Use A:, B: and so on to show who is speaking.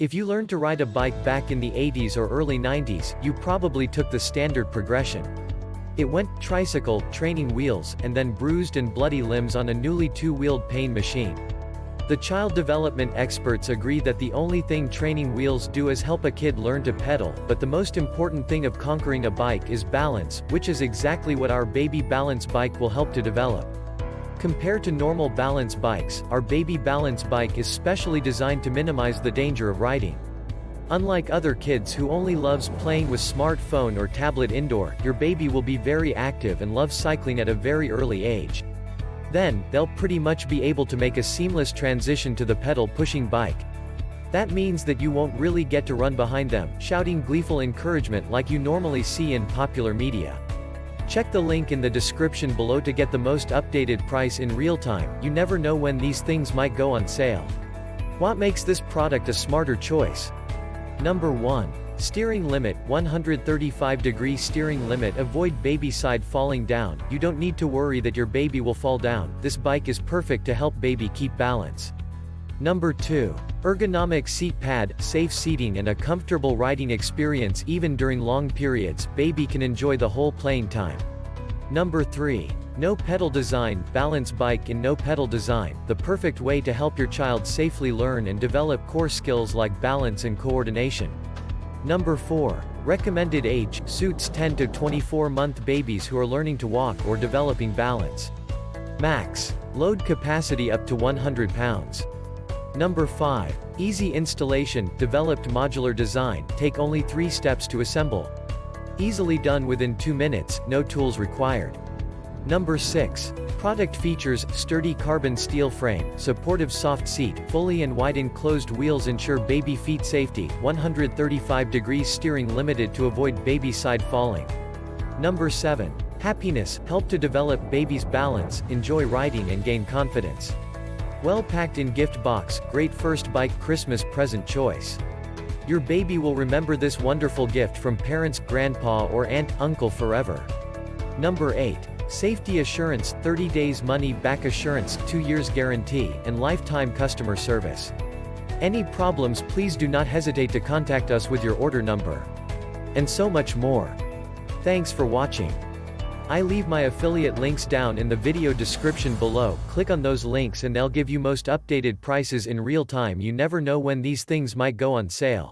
A: If you learned to ride a bike back in the 80s or early 90s, you probably took the standard progression. It went tricycle, training wheels, and then bruised and bloody limbs on a newly two-wheeled pain machine. The child development experts agree that the only thing training wheels do is help a kid learn to pedal, but the most important thing of conquering a bike is balance, which is exactly what our baby balance bike will help to develop. Compared to normal balance bikes, our baby balance bike is specially designed to minimize the danger of riding. Unlike other kids who only loves playing with smartphone or tablet indoor, your baby will be very active and love cycling at a very early age. Then, they'll pretty much be able to make a seamless transition to the pedal-pushing bike. That means that you won't really get to run behind them, shouting gleeful encouragement like you normally see in popular media. Check the link in the description below to get the most updated price in real time. You never know when these things might go on sale. What makes this product a smarter choice? Number 1. Steering limit, 135-degree steering limit. Avoid baby side falling down. You don't need to worry that your baby will fall down. This bike is perfect to help baby keep balance. Number 2. Ergonomic seat pad, safe seating and a comfortable riding experience even during long periods. Baby can enjoy the whole playing time. Number 3. No pedal design, balance bike in no pedal design, the perfect way to help your child safely learn and develop core skills like balance and coordination. Number 4. Recommended age, suits 10 to 24-month babies who are learning to walk or developing balance. Max. Load capacity up to 100 pounds. Number 5. Easy installation, developed modular design, take only 3 steps to assemble. Easily done within 2 minutes, no tools required. Number 6. Product features, sturdy carbon steel frame, supportive soft seat, fully and wide enclosed wheels ensure baby feet safety, 135-degree steering limited to avoid baby side falling. Number 7. Happiness, help to develop baby's balance, enjoy riding and gain confidence. Well packed in gift box, great first bike Christmas present choice. Your baby will remember this wonderful gift from parents, grandpa or aunt, uncle forever. Number 8. Safety assurance, 30 days money back assurance, 2 years guarantee, and lifetime customer service. Any problems please do not hesitate to contact us with your order number. And so much more. Thanks for watching. I leave my affiliate links down in the video description below. Click on those links and they'll give you most updated prices in real time. You never know when these things might go on sale.